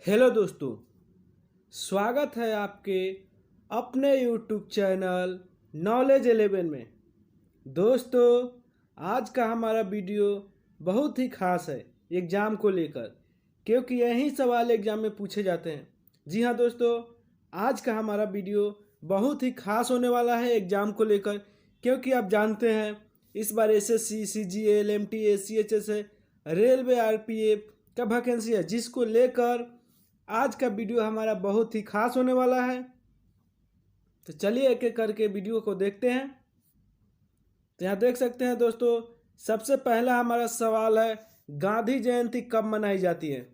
Hello दोस्तों, स्वागत है आपके अपने यूट्यूब चैनल नॉलेज 11 में। दोस्तों, आज का हमारा वीडियो बहुत ही खास है एग्ज़ाम को लेकर, क्योंकि यही सवाल एग्ज़ाम में पूछे जाते हैं। जी हाँ दोस्तों, आज का हमारा वीडियो बहुत ही खास होने वाला है एग्ज़ाम को लेकर, क्योंकि आप जानते हैं इस बार एसएससी, सीजीएल, एमटीएस, सीएचएस है, रेलवे, आरपीएफ का वैकेंसी है, जिसको लेकर आज का वीडियो हमारा बहुत ही खास होने वाला है। तो चलिए एक एक करके वीडियो को देखते हैं। तो यहाँ देख सकते हैं दोस्तों, सबसे पहला हमारा सवाल है, गांधी जयंती कब मनाई जाती है।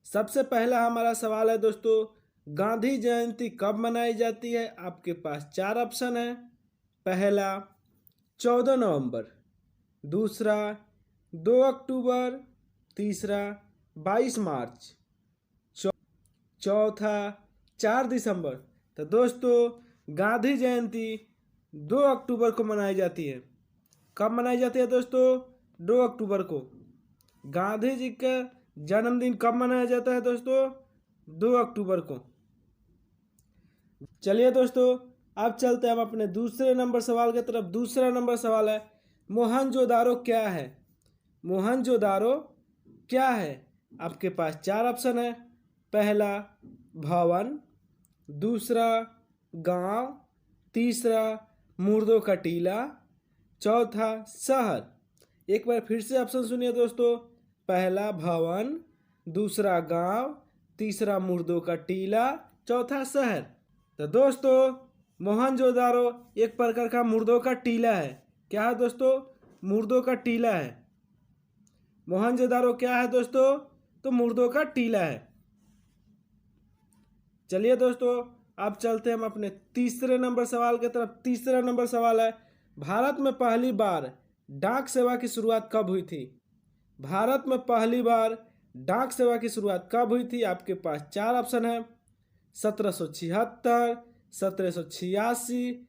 सबसे पहला हमारा सवाल है दोस्तों, गांधी जयंती कब मनाई जाती है। आपके पास चार ऑप्शन है। पहला 14 नवंबर, दूसरा 2 अक्टूबर, तीसरा 22 मार्च, चौथा 4 दिसंबर। तो दोस्तों, गांधी जयंती 2 अक्टूबर को मनाई जाती है। कब मनाई जाती है दोस्तों? 2 अक्टूबर को। गांधी जी का जन्मदिन कब मनाया जाता है दोस्तों? 2 अक्टूबर को। चलिए दोस्तों, अब चलते हैं हम अपने दूसरे नंबर सवाल की तरफ। दूसरा नंबर सवाल है, मोहनजोदारो क्या है। मोहनजोदारो क्या है? आपके पास चार ऑप्शन है। पहला भवन, दूसरा गांव, तीसरा मुर्दों का टीला, चौथा शहर। एक बार फिर से ऑप्शन सुनिए दोस्तों। पहला भवन, दूसरा गांव, तीसरा मुर्दों का टीला, चौथा शहर। तो दोस्तों, मोहनजोदारो एक प्रकार का मुर्दों का टीला है। क्या है दोस्तों? मुर्दों का टीला है। मोहनजोदारो क्या है दोस्तों? तो मुर्दों का टीला है। चलिए दोस्तों, अब चलते हैं हम अपने तीसरे नंबर सवाल की तरफ। तीसरा नंबर सवाल है, भारत में पहली बार डाक सेवा की शुरुआत कब हुई थी। भारत में पहली बार डाक सेवा की शुरुआत कब हुई थी? आपके पास चार ऑप्शन है। 1776, 1786,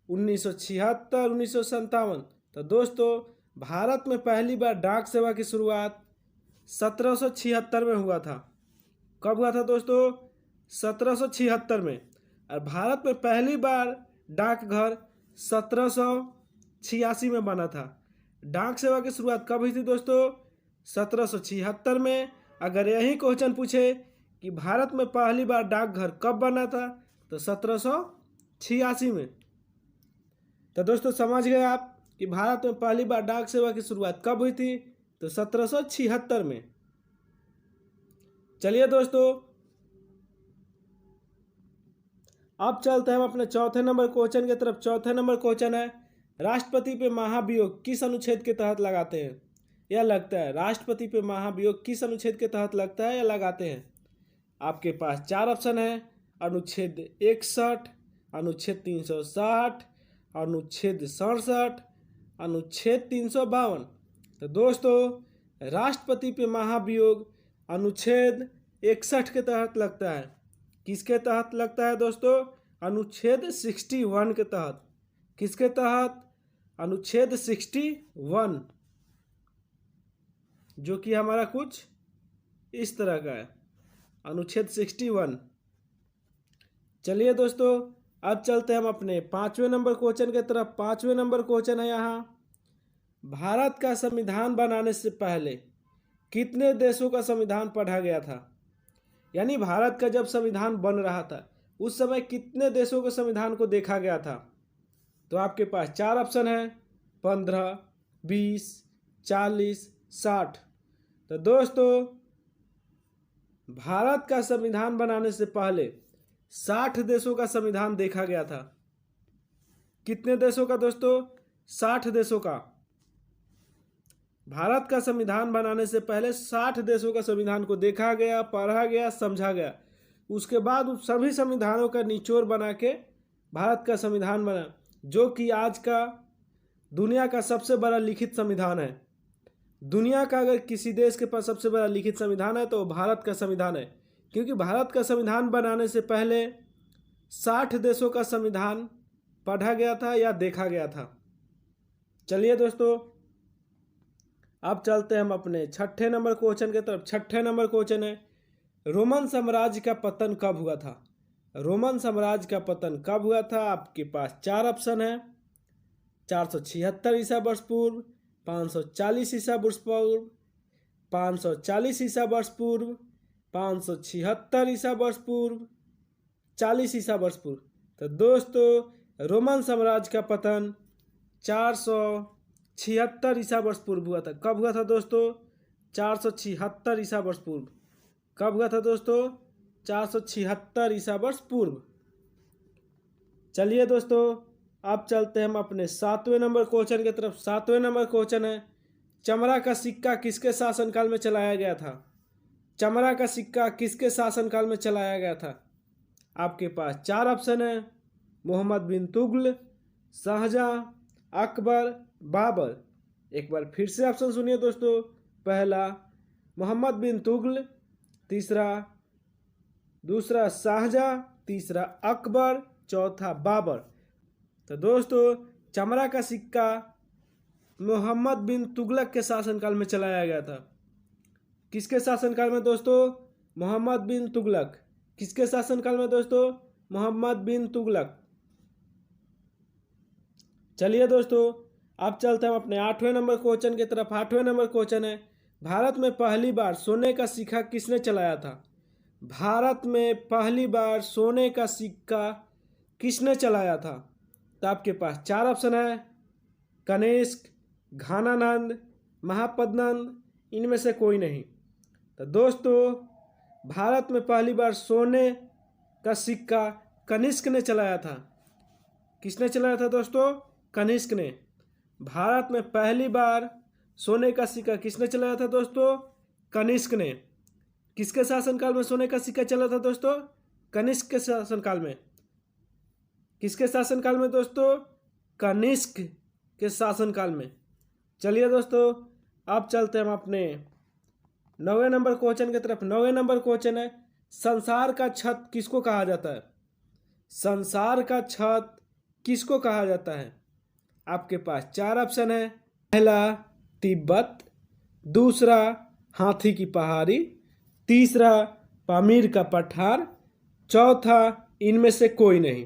1976, 1957। तो दोस्तों, भारत में पहली बार डाक सेवा की शुरुआत 1776 में हुआ था। कब हुआ था दोस्तों? 1776 में। और भारत में पहली बार डाकघर 1786 में बना था। डाक सेवा की शुरुआत कब हुई थी दोस्तों? 1776 में। अगर यही क्वेश्चन पूछे कि भारत में पहली बार डाकघर कब बना था, तो 1786 में। तो दोस्तों, समझ गए आप कि भारत में पहली बार डाक सेवा की शुरुआत कब हुई थी? तो 1776 में। चलिए दोस्तों, अब चलते हैं हम अपने चौथे नंबर क्वेश्चन की तरफ। चौथे नंबर क्वेश्चन है, राष्ट्रपति पे महाभियोग किस अनुच्छेद के तहत लगाते हैं या लगता है। राष्ट्रपति पे महाभियोग किस अनुच्छेद के तहत लगता है या लगाते हैं? आपके पास चार ऑप्शन है। अनुच्छेद 61, अनुच्छेद 360, अनुच्छेद 67, अनुच्छेद 352। तो दोस्तों, राष्ट्रपति पे महाभियोग अनुच्छेद 61 के तहत लगता है। किसके तहत लगता है दोस्तों? अनुच्छेद 61 के तहत। किसके तहत? अनुच्छेद 61, जो कि हमारा कुछ इस तरह का है, अनुच्छेद 61। चलिए दोस्तों, अब चलते हैं हम अपने पांचवें नंबर क्वेश्चन की तरफ। पांचवें नंबर क्वेश्चन है यहाँ, भारत का संविधान बनाने से पहले कितने देशों का संविधान पढ़ा गया था। यानी भारत का जब संविधान बन रहा था उस समय कितने देशों के संविधान को देखा गया था। तो आपके पास चार ऑप्शन है। 15, 20, 40, 60। तो दोस्तों, भारत का संविधान बनाने से पहले 60 देशों का संविधान देखा गया था। कितने देशों का दोस्तों? 60 देशों का। भारत का संविधान बनाने से पहले 60 देशों का संविधान को देखा गया, पढ़ा गया, समझा गया। उसके बाद उस सभी संविधानों का निचोड़ बना के भारत का संविधान बना, जो कि आज का दुनिया का सबसे बड़ा लिखित संविधान है। दुनिया का अगर किसी देश के पास सबसे बड़ा लिखित संविधान है तो भारत का संविधान है, क्योंकि भारत का संविधान बनाने से पहले 60 देशों का संविधान पढ़ा गया था या देखा गया था। चलिए दोस्तों, अब चलते हैं हम अपने छठे नंबर क्वेश्चन की तरफ। छठे नंबर क्वेश्चन है, रोमन साम्राज्य का पतन कब हुआ था? रोमन साम्राज्य का पतन कब हुआ था? आपके पास चार ऑप्शन है। 476 ईसा वर्ष पूर्व, 540 ईसा वर्ष पूर्व, 540 ईसा वर्ष पूर्व, 576 ईसा वर्ष पूर्व, 40 ईसा वर्ष पूर्व। तो दोस्तों रोमन साम्राज्य का पतन 476 ईसा वर्ष पूर्व हुआ था। कब हुआ था दोस्तों? 476 ईसा वर्ष पूर्व। कब हुआ था दोस्तों? 476 ईसा वर्ष पूर्व। चलिए दोस्तों अब चलते हैं हम अपने 7वें नंबर क्वेश्चन की तरफ। 7वें नंबर क्वेश्चन है, चमड़ा का सिक्का किसके शासनकाल में चलाया गया था? चमड़ा का सिक्का किसके शासनकाल में चलाया गया था? आपके पास चार ऑप्शन है। मोहम्मद बिन तुगल, शाहजहां, अकबर, बाबर। एक बार फिर से ऑप्शन सुनिए दोस्तों। पहला मोहम्मद बिन तुगल, दूसरा शाहजहां, तीसरा अकबर, चौथा बाबर। तो दोस्तों चमड़ा का सिक्का मोहम्मद बिन तुगलक के शासनकाल में चलाया गया था। किसके शासनकाल में दोस्तों? मोहम्मद बिन तुगलक। किसके शासनकाल में दोस्तों? मोहम्मद बिन तुगलक। चलिए दोस्तों अब चलते हैं अपने 8वें नंबर क्वेश्चन की तरफ। 8वें नंबर क्वेश्चन है, भारत में पहली बार सोने का सिक्का किसने चलाया था? भारत में पहली बार सोने का सिक्का किसने चलाया था? तो आपके पास चार ऑप्शन है। कनिष्क, घानानंद, महापद्नंद, इनमें से कोई नहीं। तो दोस्तों भारत में पहली बार सोने का सिक्का कनिष्क ने चलाया था। किसने चलाया था दोस्तों? कनिष्क ने। भारत में पहली बार सोने का सिक्का किसने चलाया था दोस्तों? कनिष्क ने। किसके शासनकाल में सोने का सिक्का चला था दोस्तों? कनिष्क के शासनकाल में। किसके शासनकाल में दोस्तों? कनिष्क के शासनकाल में। चलिए दोस्तों अब चलते हैं हम अपने 9वें नंबर क्वेश्चन की तरफ। 9वें नंबर क्वेश्चन है, संसार का छत किसको कहा जाता है? संसार का छत किसको कहा जाता है? आपके पास चार ऑप्शन है। पहला तिब्बत, दूसरा हाथी की पहाड़ी, तीसरा पामीर का पठार, चौथा इनमें से कोई नहीं।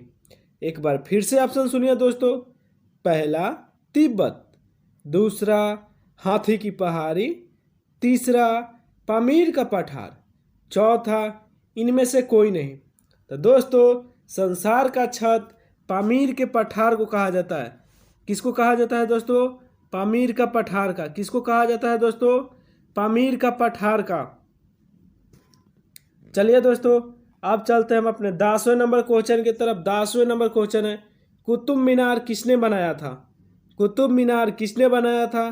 एक बार फिर से ऑप्शन सुनिए दोस्तों। पहला तिब्बत, दूसरा हाथी की पहाड़ी, तीसरा पामीर का पठार, चौथा इनमें से कोई नहीं। तो दोस्तों संसार का छत पामीर के पठार को कहा जाता है। किसको कहा जाता है दोस्तों? पामीर का पठार का। किसको कहा जाता है दोस्तों? पामीर का पठार का। चलिए दोस्तों अब चलते हैं हम अपने 10वें नंबर क्वेश्चन की तरफ। 10वें नंबर क्वेश्चन है, कुतुब मीनार किसने बनाया था? कुतुब मीनार किसने बनाया था?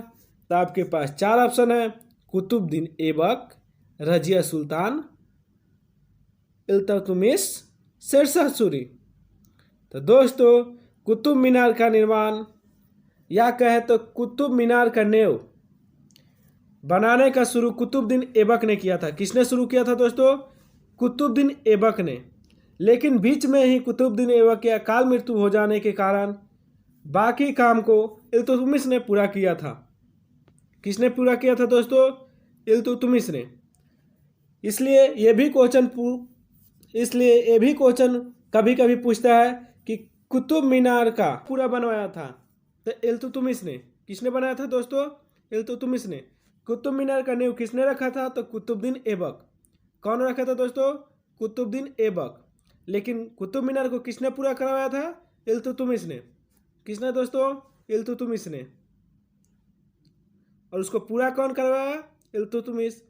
तो आपके पास चार ऑप्शन है। कुतुबुद्दीन ऐबक, रजिया सुल्तान, इल्तुतमिश, शेरशाह सूरी। तो दोस्तों कुतुब मीनार का निर्माण या कहे तो कुतुब मीनार का नेव बनाने का शुरू कुतुबुद्दीन ऐबक ने किया था। किसने शुरू किया था दोस्तों? कुतुबुद्दीन ऐबक ने। लेकिन बीच में ही कुतुबुद्दीन ऐबक के अकाल मृत्यु हो जाने के कारण बाकी काम को इल्तुतमिश ने पूरा किया था। किसने पूरा किया था दोस्तों? इल्तुतमिश ने। इसलिए ये भी क्वेश्चन कभी कभी पूछता है कि कुतुब मीनार का पूरा बनवाया था तो इल्तुतमिश ने। किसने बनाया था दोस्तों? इल्तुतमिश ने। कुतुब मीनार का नींव किसने रखा था? तो कुतुबुद्दीन ऐबक। कौन रखा था दोस्तों? कुतुबुद्दीन ऐबक। लेकिन कुतुब मीनार को किसने पूरा करवाया था? इल्तुतमिश ने। किसने दोस्तों? इल्तुतमिश ने। और उसको पूरा कौन करवाया? इल्तुतमिश।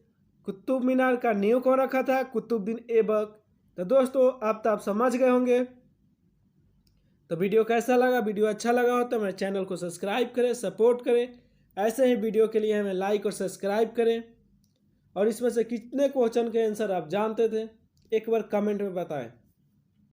कुतुब मीनार का नींव कौन रखा था? कुतुबुद्दीन ऐबक। तो दोस्तों अब तो आप समझ गए होंगे। तो वीडियो कैसा लगा? वीडियो अच्छा लगा हो तो मेरे चैनल को सब्सक्राइब करें, सपोर्ट करें। ऐसे ही वीडियो के लिए हमें लाइक और सब्सक्राइब करें। और इसमें से कितने क्वेश्चन के आंसर आप जानते थे एक बार कमेंट में बताएं।